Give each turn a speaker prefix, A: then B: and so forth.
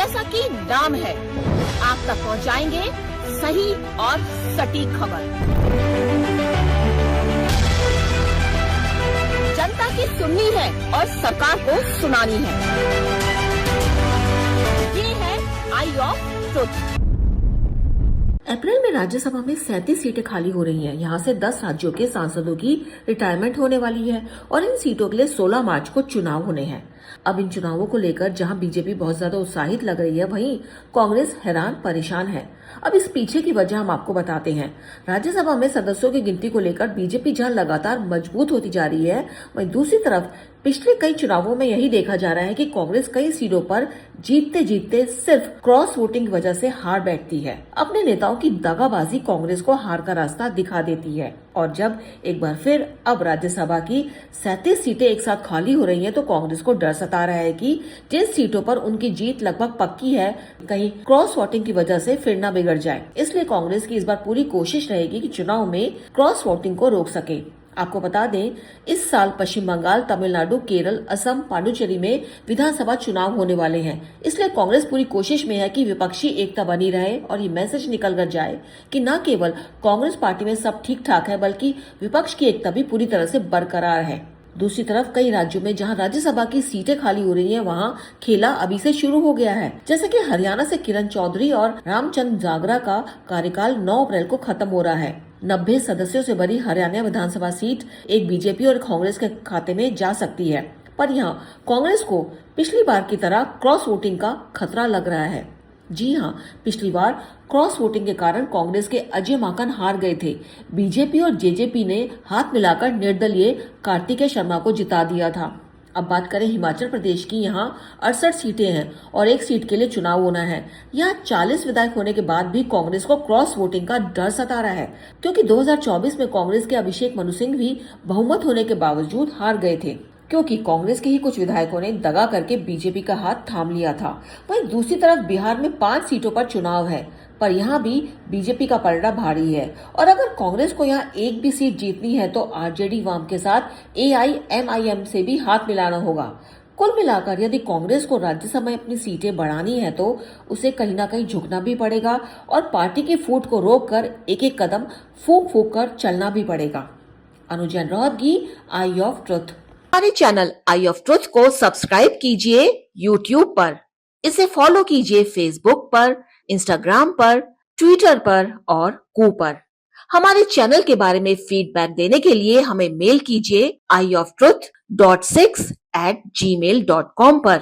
A: जैसा कि नाम है, आप तक पहुंचाएंगे सही और सटीक खबर। जनता की सुननी है और सरकार को सुनानी है। ये है आई ऑफ ट्रुथ।
B: अप्रैल में राज्यसभा में 37 सीटें खाली हो रही हैं। यहाँ से 10 राज्यों के सांसदों की रिटायरमेंट होने वाली है और इन सीटों के लिए 16 मार्च को चुनाव होने हैं। अब इन चुनावों को लेकर जहां बीजेपी बहुत ज्यादा उत्साहित लग रही है, वहीं कांग्रेस हैरान परेशान है। अब इस पीछे की वजह हम आपको बताते हैं। राज्यसभा में सदस्यों की गिनती को लेकर बीजेपी जहां लगातार मजबूत होती जा रही है, वहीं दूसरी तरफ पिछले कई चुनावों में यही देखा जा रहा है कि कांग्रेस कई सीटों पर जीतते जीतते सिर्फ क्रॉस वोटिंग की वजह से हार बैठती है। अपने नेताओं की दगाबाजी कांग्रेस को हार का रास्ता दिखा देती है और जब एक बार फिर अब राज्यसभा की 37 सीटें एक साथ खाली हो रही हैं, तो कांग्रेस को डर सता रहा है कि जिन सीटों पर उनकी जीत लगभग पक्की है, कहीं क्रॉस वोटिंग की वजह से फिर न बिगड़ जाए। इसलिए कांग्रेस की इस बार पूरी कोशिश रहेगी कि चुनाव में क्रॉस वोटिंग को रोक सके। आपको बता दें, इस साल पश्चिम बंगाल, तमिलनाडु, केरल, असम, पांडुचेरी में विधानसभा चुनाव होने वाले हैं। इसलिए कांग्रेस पूरी कोशिश में है कि विपक्षी एकता बनी रहे और ये मैसेज निकल कर जाए कि न केवल कांग्रेस पार्टी में सब ठीक ठाक है, बल्कि विपक्ष की एकता भी पूरी तरह से बरकरार है। दूसरी तरफ कई राज्यों में जहां राज्यसभा की सीटें खाली हो रही हैं, वहां खेला अभी से शुरू हो गया है। जैसे कि हरियाणा से किरण चौधरी और रामचंद्र जागरा का कार्यकाल 9 अप्रैल को खत्म हो रहा है। 90 सदस्यों से भरी हरियाणा विधानसभा सीट एक बीजेपी और कांग्रेस के खाते में जा सकती है, पर यहाँ कांग्रेस को पिछली बार की तरह क्रॉस वोटिंग का खतरा लग रहा है। जी हाँ, पिछली बार क्रॉस वोटिंग के कारण कांग्रेस के अजय माकन हार गए थे। बीजेपी और जेजेपी ने हाथ मिलाकर निर्दलीय कार्तिकेय शर्मा को जिता दिया था। अब बात करें हिमाचल प्रदेश की, यहाँ 68 सीटें हैं और एक सीट के लिए चुनाव होना है। यहाँ 40 विधायक होने के बाद भी कांग्रेस को क्रॉस वोटिंग का डर सता रहा है, क्योंकि 2024 में कांग्रेस के अभिषेक मनु सिंह भी बहुमत होने के बावजूद हार गए थे, क्योंकि कांग्रेस के ही कुछ विधायकों ने दगा करके बीजेपी का हाथ थाम लिया था। वहीं दूसरी तरफ बिहार में 5 सीटों पर चुनाव है, पर यहाँ भी बीजेपी का पलड़ा भारी है और अगर कांग्रेस को यहाँ एक भी सीट जीतनी है तो आरजेडी वाम के साथ एआईएमआईएम से भी हाथ मिलाना होगा। कुल मिलाकर यदि कांग्रेस को राज्यसभा में अपनी सीटें बढ़ानी है तो उसे कहीं ना कहीं झुकना भी पड़ेगा और पार्टी की फूट को रोककर एक एक कदम फूंक फूंक कर चलना भी पड़ेगा। अनुजैन रोहतगी, आई ऑफ ट्रुथ।
A: हमारे चैनल आई ऑफ ट्रुथ को सब्सक्राइब कीजिए YouTube पर, इसे फॉलो कीजिए Facebook पर, Instagram पर, Twitter पर और कू पर। हमारे चैनल के बारे में फीडबैक देने के लिए हमें मेल कीजिए ioftruth.6@gmail.com पर।